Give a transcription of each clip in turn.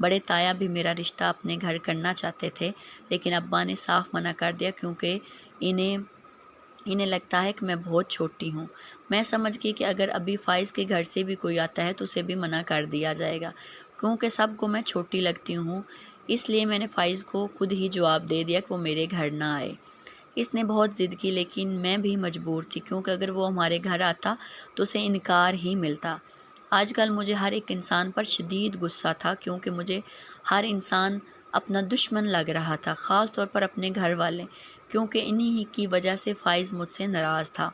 بڑے تایا بھی میرا رشتہ اپنے گھر کرنا چاہتے تھے، لیکن ابا نے صاف منع کر دیا کیونکہ انہیں لگتا ہے کہ میں بہت چھوٹی ہوں۔ میں سمجھ گئی کہ اگر ابھی فائز کے گھر سے بھی کوئی آتا ہے تو اسے بھی منع کر دیا جائے گا، کیونکہ سب کو میں چھوٹی لگتی ہوں۔ اس لیے میں نے فائز کو خود ہی جواب دے دیا کہ وہ میرے گھر نہ آئے۔ اس نے بہت ضد کی، لیکن میں بھی مجبور تھی، کیونکہ اگر وہ ہمارے گھر آتا تو اسے انکار ہی ملتا۔ آج کل مجھے ہر ایک انسان پر شدید غصہ تھا، کیونکہ مجھے ہر انسان اپنا دشمن لگ رہا تھا، خاص طور پر اپنے گھر والے، کیونکہ انہی کی وجہ سے فائز مجھ سے ناراض تھا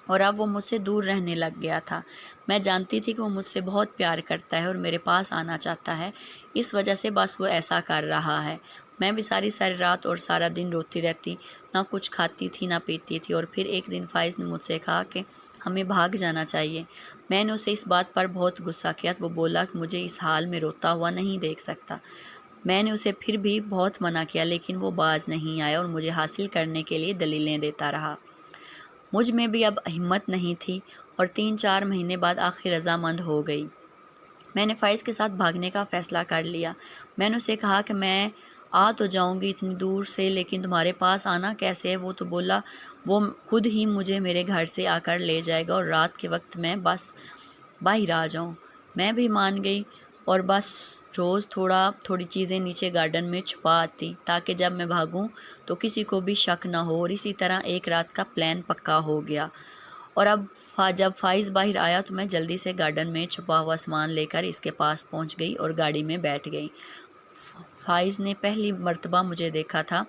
اور اب وہ مجھ سے دور رہنے لگ گیا تھا۔ میں جانتی تھی کہ وہ مجھ سے بہت پیار کرتا ہے اور میرے پاس آنا چاہتا ہے، اس وجہ سے بس وہ ایسا کر رہا ہے۔ میں بھی ساری رات اور سارا دن روتی رہتی، نہ کچھ کھاتی تھی نہ پیتی تھی، اور پھر ایک دن فائز نے مجھ سے کہا کہ ہمیں بھاگ جانا چاہیے۔ میں نے اسے اس بات پر بہت غصہ کیا۔ وہ بولا کہ مجھے اس حال میں روتا ہوا نہیں دیکھ سکتا۔ میں نے اسے پھر بھی بہت منع کیا، لیکن وہ باز نہیں آیا اور مجھے حاصل کرنے کے لیے دلیلیں دیتا رہا۔ مجھ میں بھی اب ہمت نہیں تھی اور 3-4 مہینے بعد آخر رضامند ہو گئی۔ میں نے فائز کے ساتھ بھاگنے کا فیصلہ کر لیا۔ میں نے اسے کہا کہ میں آ تو جاؤں گی اتنی دور سے، لیکن تمہارے پاس آنا کیسے ہے؟ وہ تو بولا وہ خود ہی مجھے میرے گھر سے آ کر لے جائے گا اور رات کے وقت میں بس باہر آ جاؤں۔ میں بھی مان گئی اور بس روز تھوڑی چیزیں نیچے گارڈن میں چھپا آتی، تاکہ جب میں بھاگوں تو کسی کو بھی شک نہ ہو، اور اسی طرح ایک رات کا پلان پکا ہو گیا۔ اور اب جب فائز باہر آیا تو میں جلدی سے گارڈن میں چھپا ہوا سامان لے کر اس کے پاس پہنچ گئی اور گاڑی میں بیٹھ گئی۔ فائز نے پہلی مرتبہ مجھے دیکھا تھا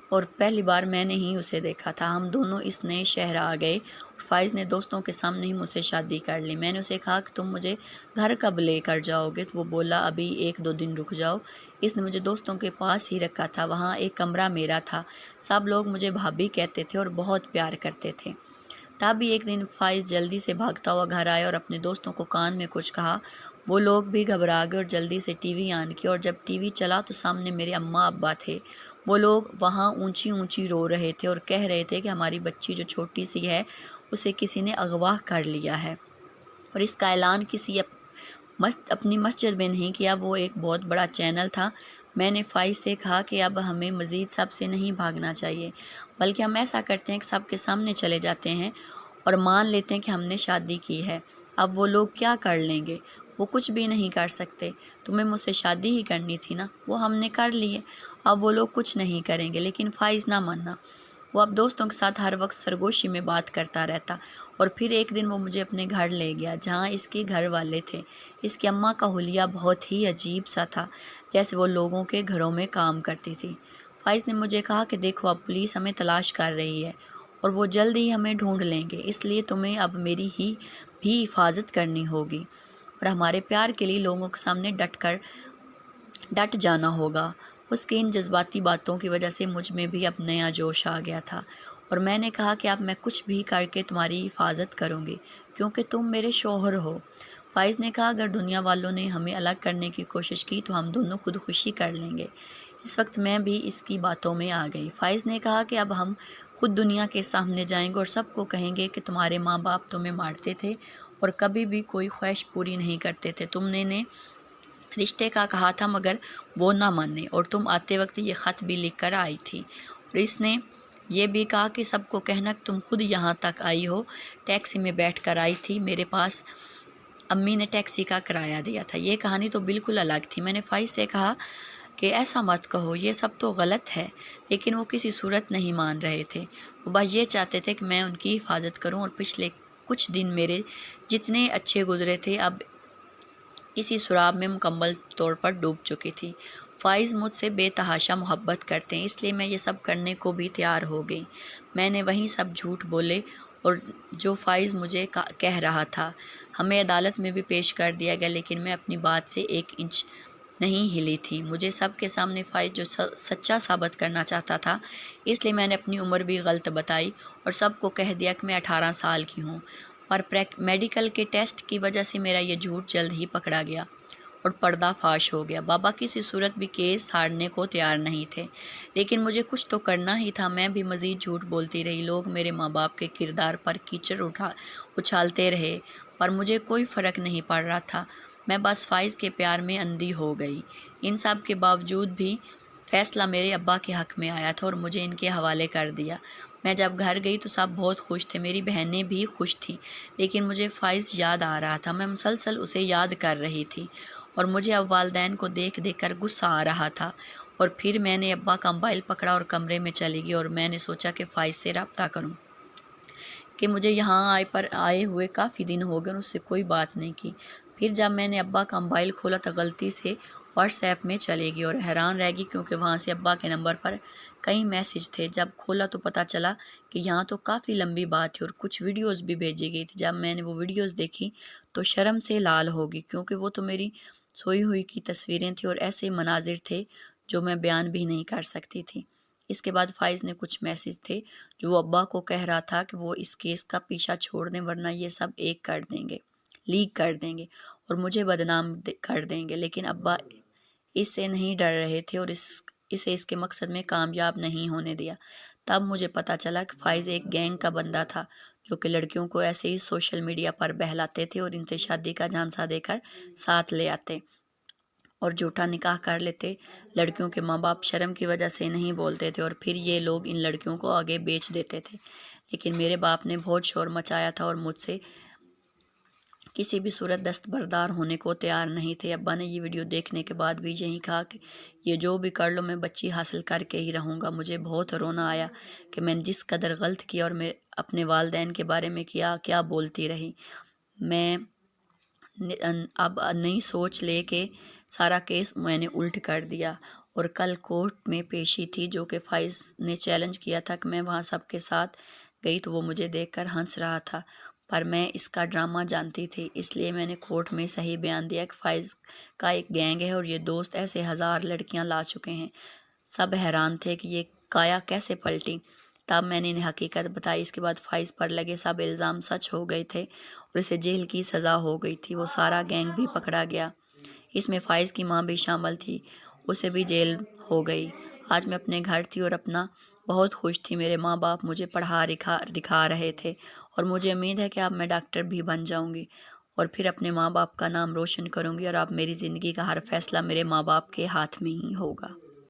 اور پہلی بار میں نے ہی اسے دیکھا تھا۔ ہم دونوں اس نئے شہر آ گئے اور فائز نے دوستوں کے سامنے ہی مجھ سے شادی کر لی۔ میں نے اسے کہا کہ تم مجھے گھر کب لے کر جاؤ گے؟ تو وہ بولا ابھی 1-2 دن رک جاؤ۔ اس نے مجھے دوستوں کے پاس ہی رکھا تھا، وہاں ایک کمرہ میرا تھا۔ سب لوگ مجھے بھابھی کہتے تھے اور بہت پیار کرتے تھے۔ تب ایک دن فائز جلدی سے بھاگتا ہوا گھر آیا اور اپنے دوستوں کو کان میں کچھ کہا۔ وہ لوگ بھی گھبرا گئے اور جلدی سے ٹی وی آن کی، اور جب ٹی وی چلا تو سامنے میرے اماں ابا تھے۔ وہ لوگ وہاں اونچی اونچی رو رہے تھے اور کہہ رہے تھے کہ ہماری بچی جو چھوٹی سی ہے اسے کسی نے اغوا کر لیا ہے، اور اس کا اعلان کسی اپنی مسجد میں نہیں کیا، وہ ایک بہت بڑا چینل تھا۔ میں نے فائز سے کہا کہ اب ہمیں مزید سب سے نہیں بھاگنا چاہیے، بلکہ ہم ایسا کرتے ہیں کہ سب کے سامنے چلے جاتے ہیں اور مان لیتے ہیں کہ ہم نے شادی کی ہے۔ اب وہ لوگ کیا کر لیں گے؟ وہ کچھ بھی نہیں کر سکتے۔ تمہیں مجھ سے شادی ہی کرنی تھی نا، وہ ہم نے کر لی ہے، اب وہ لوگ کچھ نہیں کریں گے۔ لیکن فائز نہ ماننا، وہ اب دوستوں کے ساتھ ہر وقت سرگوشی میں بات کرتا رہتا، اور پھر ایک دن وہ مجھے اپنے گھر لے گیا جہاں اس کے گھر والے تھے۔ اس کی اماں کا حلیہ بہت ہی عجیب سا تھا، جیسے وہ لوگوں کے گھروں میں کام کرتی تھی۔ فائز نے مجھے کہا کہ دیکھو اب پولیس ہمیں تلاش کر رہی ہے اور وہ جلد ہی ہمیں ڈھونڈ لیں گے، اس لیے تمہیں اب میری بھی حفاظت کرنی ہوگی اور ہمارے پیار کے لیے لوگوں کے سامنے ڈٹ جانا ہوگا۔ اس کی ان جذباتی باتوں کی وجہ سے مجھ میں بھی اب نیا جوش آ گیا تھا، اور میں نے کہا کہ اب میں کچھ بھی کر کے تمہاری حفاظت کروں گی، کیونکہ تم میرے شوہر ہو۔ فائز نے کہا اگر دنیا والوں نے ہمیں الگ کرنے کی کوشش کی تو ہم دونوں خودکشی کر لیں گے۔ اس وقت میں بھی اس کی باتوں میں آ گئی۔ فائز نے کہا کہ اب ہم خود دنیا کے سامنے جائیں گے اور سب کو کہیں گے کہ تمہارے ماں باپ تمہیں مارتے تھے اور کبھی بھی کوئی خواہش پوری نہیں کرتے تھے۔ تم نے رشتے کا کہا تھا مگر وہ نہ مانے، اور تم آتے وقت یہ خط بھی لکھ کر آئی تھی، اور اس نے یہ بھی کہا کہ سب کو کہنا کہ تم خود یہاں تک آئی ہو، ٹیکسی میں بیٹھ کر آئی تھی، میرے پاس امی نے ٹیکسی کا کرایہ دیا تھا۔ یہ کہانی تو بالکل الگ تھی۔ میں نے فائز سے کہا کہ ایسا مت کہو، یہ سب تو غلط ہے، لیکن وہ کسی صورت نہیں مان رہے تھے۔ وہ بس یہ چاہتے تھے کہ میں ان کی حفاظت کروں، اور پچھلے کچھ دن میرے جتنے اچھے گزرے تھے اب اسی سراب میں مکمل طور پر ڈوب چکی تھی۔ فائز مجھ سے بے تحاشا محبت کرتے ہیں، اس لیے میں یہ سب کرنے کو بھی تیار ہو گئی۔ میں نے وہیں سب جھوٹ بولے اور جو فائز مجھے کہہ رہا تھا۔ ہمیں عدالت میں بھی پیش کر دیا گیا، لیکن میں اپنی بات سے 1 انچ نہیں ہلی تھی۔ مجھے سب کے سامنے فائز جو سچا ثابت کرنا چاہتا تھا، اس لیے میں نے اپنی عمر بھی غلط بتائی اور سب کو کہہ دیا کہ میں 18 سال کی ہوں، پر میڈیکل کے ٹیسٹ کی وجہ سے میرا یہ جھوٹ جلد ہی پکڑا گیا اور پردہ فاش ہو گیا۔ بابا کسی صورت بھی کیس ہارنے کو تیار نہیں تھے، لیکن مجھے کچھ تو کرنا ہی تھا۔ میں بھی مزید جھوٹ بولتی رہی، لوگ میرے ماں باپ کے کردار پر کیچڑ اچھالتے رہے، پر مجھے کوئی فرق نہیں پڑ رہا تھا۔ میں بس فائز کے پیار میں اندھی ہو گئی۔ ان سب کے باوجود بھی فیصلہ میرے ابا کے حق میں آیا تھا اور مجھے ان کے حوالے کر دیا۔ میں جب گھر گئی تو سب بہت خوش تھے، میری بہنیں بھی خوش تھیں، لیکن مجھے فائز یاد آ رہا تھا۔ میں مسلسل اسے یاد کر رہی تھی اور مجھے اب والدین کو دیکھ دیکھ کر غصہ آ رہا تھا۔ اور پھر میں نے ابا کا موبائل پکڑا اور کمرے میں چلی گئی اور میں نے سوچا کہ فائز سے رابطہ کروں کہ مجھے یہاں آئے ہوئے کافی دن ہو گئے اور اس سے کوئی بات نہیں کی۔ پھر جب میں نے ابا کا موبائل کھولا تو غلطی سے واٹس ایپ میں چلے گئی اور حیران رہ گئی، کیونکہ وہاں سے ابا کے نمبر پر کئی میسج تھے۔ جب کھولا تو پتہ چلا کہ یہاں تو کافی لمبی بات تھی اور کچھ ویڈیوز بھی بھیجی گئی تھی۔ جب میں نے وہ ویڈیوز دیکھی تو شرم سے لال ہو گئی، کیونکہ وہ تو میری سوئی ہوئی کی تصویریں تھیں اور ایسے مناظر تھے جو میں بیان بھی نہیں کر سکتی تھی۔ اس کے بعد فائز نے کچھ میسج تھے جو وہ ابا کو کہہ رہا تھا کہ وہ اس کیس کا پیچھا چھوڑ دیں، ورنہ یہ سب لیک کر دیں گے اور مجھے بدنام کر دیں گے۔ لیکن ابا اس سے نہیں ڈر رہے تھے اور اسے اس کے مقصد میں کامیاب نہیں ہونے دیا۔ تب مجھے پتہ چلا کہ فائز ایک گینگ کا بندہ تھا جو کہ لڑکیوں کو ایسے ہی سوشل میڈیا پر بہلاتے تھے اور ان سے شادی کا جھانسا دے کر ساتھ لے آتے اور جھوٹا نکاح کر لیتے۔ لڑکیوں کے ماں باپ شرم کی وجہ سے نہیں بولتے تھے اور پھر یہ لوگ ان لڑکیوں کو آگے بیچ دیتے تھے۔ لیکن میرے باپ نے بہت شور مچایا تھا اور مجھ سے کسی بھی صورت دستبردار ہونے کو تیار نہیں تھے۔ ابا نے یہ ویڈیو دیکھنے کے بعد بھی یہی کہا کہ یہ جو بھی کر لو میں بچی حاصل کر کے ہی رہوں گا۔ مجھے بہت رونا آیا کہ میں نے جس قدر غلط کیا اور میں اپنے والدین کے بارے میں کیا بولتی رہی۔ میں اب نئی سوچ لے کے سارا کیس میں نے الٹ کر دیا اور کل کورٹ میں پیشی تھی جو کہ فائز نے چیلنج کیا تھا کہ میں وہاں سب کے ساتھ گئی تو وہ مجھے دیکھ کر ہنس رہا تھا، پر میں اس کا ڈرامہ جانتی تھی۔ اس لیے میں نے کورٹ میں صحیح بیان دیا کہ فائز کا ایک گینگ ہے اور یہ دوست ایسے 1000 لڑکیاں لا چکے ہیں۔ سب حیران تھے کہ یہ کایا کیسے پلٹی۔ تب میں نے انہیں حقیقت بتائی۔ اس کے بعد فائز پر لگے سب الزام سچ ہو گئے تھے اور اسے جیل کی سزا ہو گئی تھی۔ وہ سارا گینگ بھی پکڑا گیا، اس میں فائز کی ماں بھی شامل تھی، اسے بھی جیل ہو گئی۔ آج میں اپنے گھر تھی اور اپنا بہت خوش تھی۔ میرے ماں باپ مجھے پڑھا دکھا رہے تھے اور مجھے امید ہے کہ اب میں ڈاکٹر بھی بن جاؤں گی اور پھر اپنے ماں باپ کا نام روشن کروں گی اور اب میری زندگی کا ہر فیصلہ میرے ماں باپ کے ہاتھ میں ہی ہوگا۔